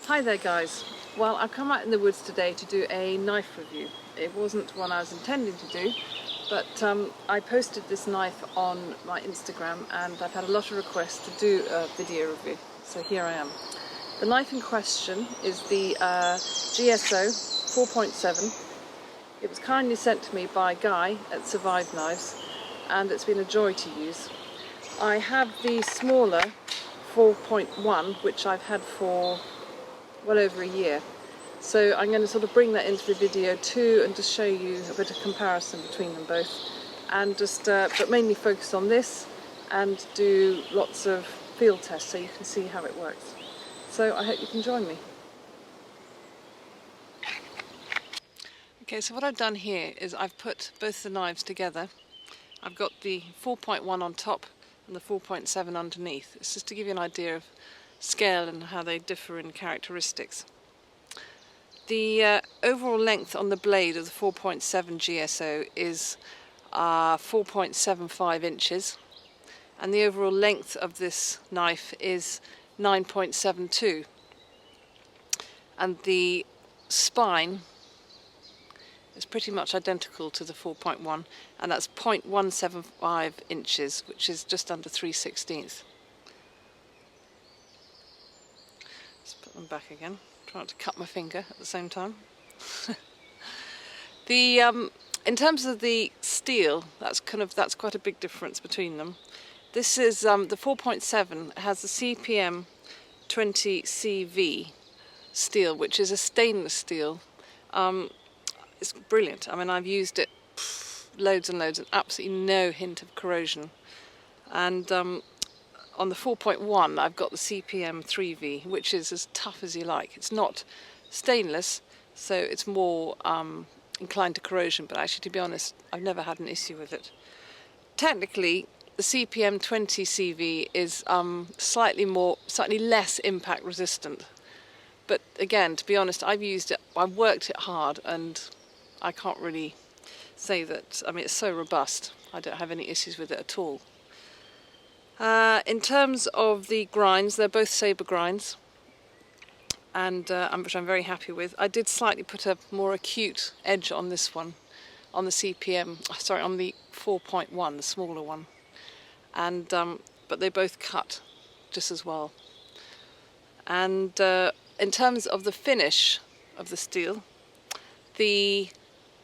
Hi there guys. Well, I've come out in the woods today to do a knife review. It wasn't one I was intending to do, but I posted this knife on my Instagram and I've had a lot of requests to do a video review, so here I am. The knife in question is the Gso 4.7. It was kindly sent to me by Guy at SURVIVE Knives and it's been a joy to use. I have the smaller 4.1 which I've had for well over a year, so I'm going to sort of bring that into the video too and just show you a bit of comparison between them both, and just but mainly focus on this and do lots of field tests so you can see how it works. So I hope you can join me. Okay, so what I've done here is I've put both the knives together. I've got the 4.1 on top and the 4.7 underneath. It's just to give you an idea of scale and how they differ in characteristics. The overall length on the blade of the 4.7 GSO is 4.75 inches, and the overall length of this knife is 9.72, and the spine is pretty much identical to the 4.1, and that's 0.175 inches, which is just under 3/16. Them back again, trying to cut my finger at the same time. In terms of the steel, that's quite a big difference between them. This is the 4.7 has the CPM 20 CV steel, which is a stainless steel. It's brilliant. I mean, I've used it loads and loads and absolutely no hint of corrosion. And on the 4.1 I've got the CPM 3V, which is as tough as you like. It's not stainless, so it's more inclined to corrosion, but actually, to be honest, I've never had an issue with it. Technically, the CPM 20 CV is slightly less impact resistant. But again, to be honest, I've used it, I've worked it hard, and I can't really say that. I mean, it's so robust. I don't have any issues with it at all. In terms of the grinds, they're both sabre grinds, and which I'm very happy with. I did slightly put a more acute edge on this one, on the on the 4.1, the smaller one, and but they both cut just as well. And in terms of the finish of the steel, the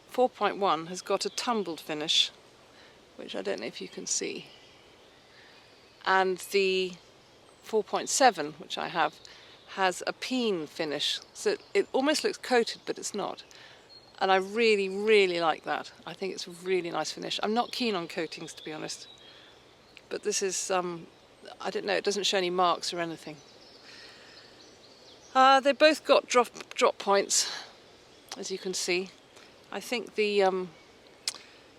4.1 has got a tumbled finish, which I don't know if you can see. And the 4.7, which I have, has a peen finish, so it almost looks coated, but it's not. And I really, really like that. I think it's a really nice finish. I'm not keen on coatings, to be honest, but this is, I don't know, it doesn't show any marks or anything. They both got drop points, as you can see. I think the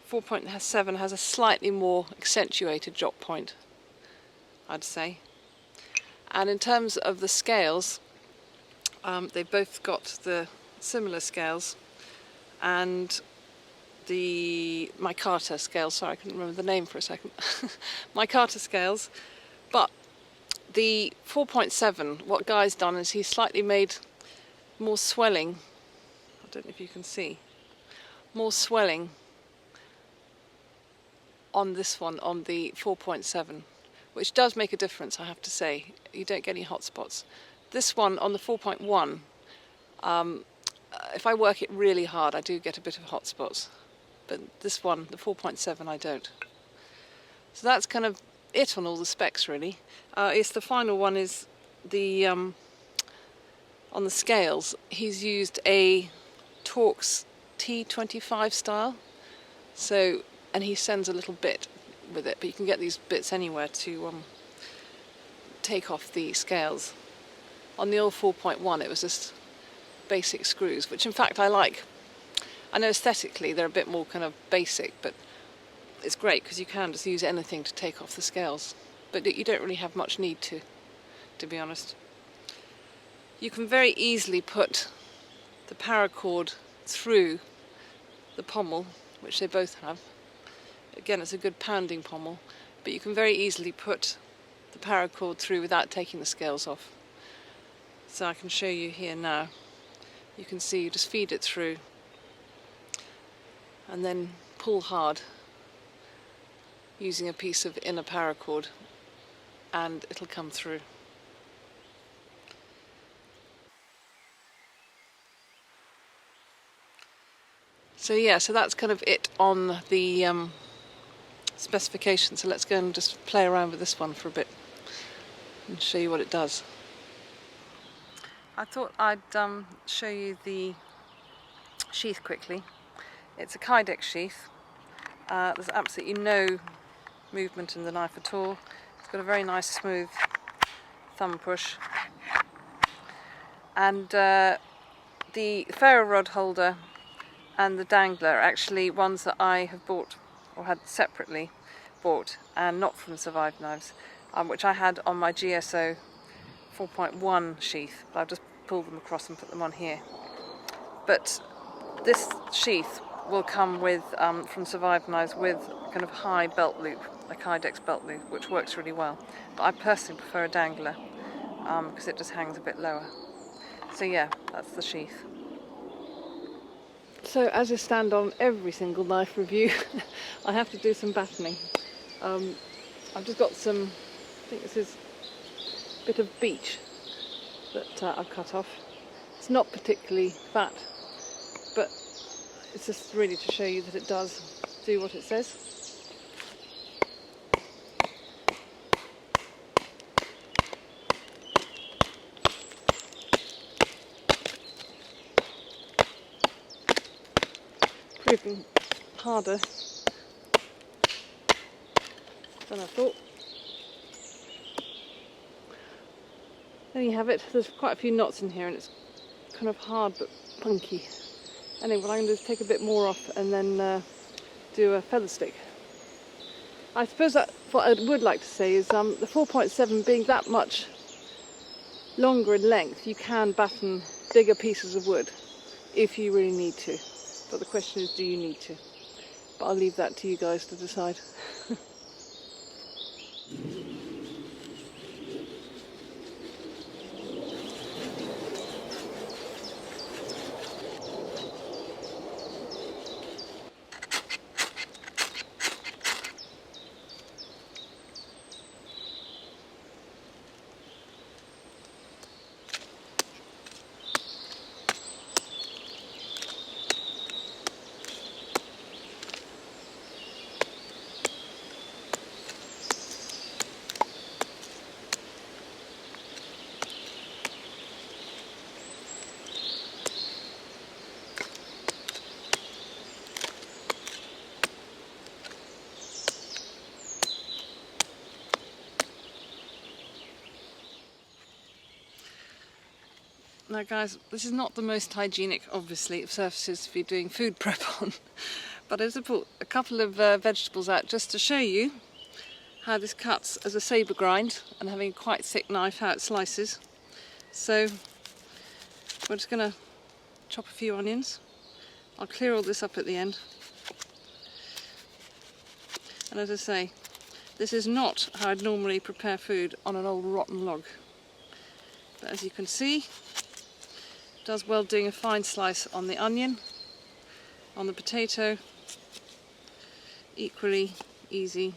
4.7 has a slightly more accentuated drop point, I'd say. And in terms of the scales, they've both got the similar scales, and the micarta scales, sorry I couldn't remember the name for a second, micarta scales, but the 4.7, what Guy's done is he's slightly made more swelling, I don't know if you can see, more swelling on this one, on the 4.7. Which does make a difference, I have to say. You don't get any hot spots. This one on the 4.1, if I work it really hard, I do get a bit of hot spots. But this one, the 4.7, I don't. So that's kind of it on all the specs, really. The final one is the on the scales. He's used a Torx T25 style. So, and he sends a little bit with it, but you can get these bits anywhere to take off the scales. On the old 4.1 it was just basic screws, which in fact I like. I know aesthetically they're a bit more kind of basic, but it's great because you can just use anything to take off the scales, but you don't really have much need to be honest. You can very easily put the paracord through the pommel, which they both have. Again, it's a good pounding pommel, but you can very easily put the paracord through without taking the scales off. So I can show you here now. You can see you just feed it through and then pull hard using a piece of inner paracord and it'll come through. So yeah, so that's kind of it on the specification. So let's go and just play around with this one for a bit and show you what it does. I thought I'd show you the sheath quickly. It's a Kydex sheath. There's absolutely no movement in the knife at all. It's got a very nice smooth thumb push. And the ferro rod holder and the dangler are actually ones that I have bought or had separately bought and not from Survive Knives, which I had on my GSO 4.1 sheath, but I've just pulled them across and put them on here. But this sheath will come with, from Survive Knives, with kind of high belt loop, a Kydex belt loop, which works really well. But I personally prefer a dangler because it just hangs a bit lower. So yeah, that's the sheath. So as I stand on every single knife review, I have to do some battening. I've just got some, I think this is a bit of beech that I've cut off. It's not particularly fat, but it's just really to show you that it does do what it says. Proving harder than I thought. There you have it. There's quite a few knots in here and it's kind of hard but punky. Anyway, what I'm going to do is take a bit more off and then do a feather stick. I suppose that what I would like to say is the 4.7 being that much longer in length, you can batten bigger pieces of wood if you really need to. But the question is, do you need to? But I'll leave that to you guys to decide. Now guys, this is not the most hygienic, obviously, of surfaces to be doing food prep on, but I just put a couple of vegetables out just to show you how this cuts as a sabre grind, and having a quite thick knife, how it slices. So we're just going to chop a few onions. I'll clear all this up at the end. And as I say, this is not how I'd normally prepare food on an old rotten log. But as you can see, it does well doing a fine slice on the onion, on the potato, equally easy.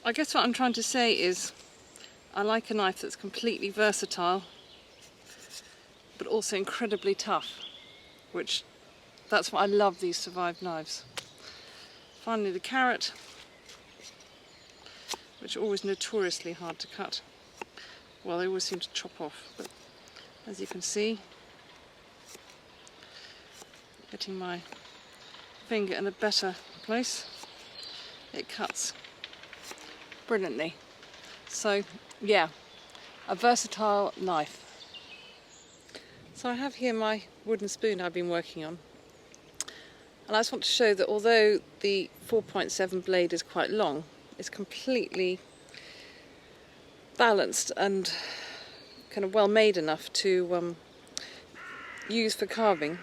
I guess what I'm trying to say is I like a knife that's completely versatile but also incredibly tough, which that's what I love these Survive knives. Finally the carrot, which are always notoriously hard to cut. Well, they always seem to chop off, but as you can see, getting my finger in a better place, it cuts brilliantly. So yeah, a versatile knife. So I have here my wooden spoon I've been working on, and I just want to show that although the 4.7 blade is quite long, it's completely balanced and kind of well made enough to use for carving.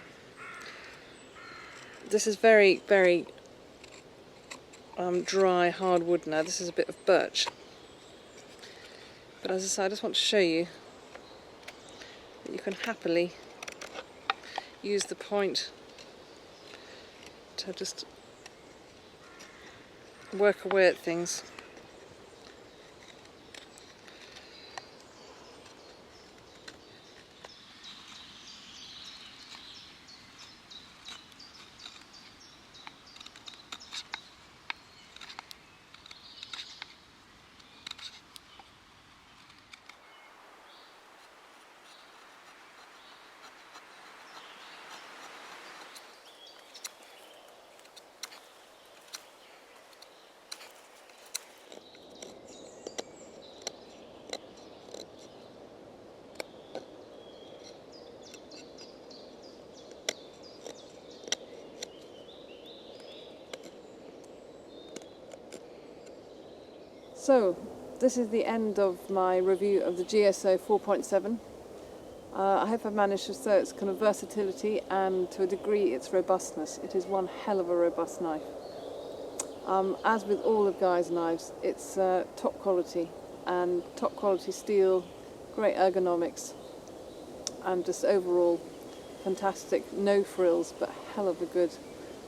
This is very, very dry, hard wood now. This is a bit of birch. But as I said, I just want to show you that you can happily use the point to just work away at things. So, this is the end of my review of the GSO 4.7. I hope I've managed to show its kind of versatility and to a degree its robustness. It is one hell of a robust knife. As with all of Guy's knives, it's top quality steel, great ergonomics, and just overall fantastic, no frills, but hell of a good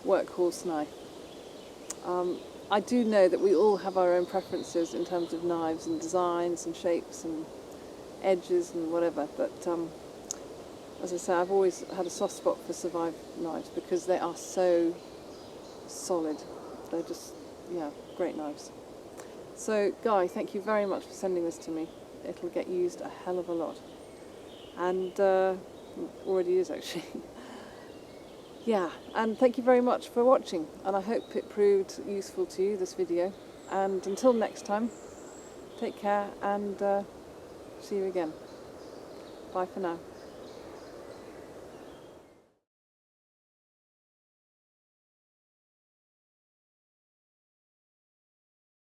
workhorse knife. I do know that we all have our own preferences in terms of knives and designs and shapes and edges and whatever, but as I say, I've always had a soft spot for Survive knives because they are so solid. They're just, yeah, great knives. So Guy, thank you very much for sending this to me. It'll get used a hell of a lot, and already is actually. Yeah, and thank you very much for watching, and I hope it proved useful to you, this video. And until next time, take care and see you again. Bye for now.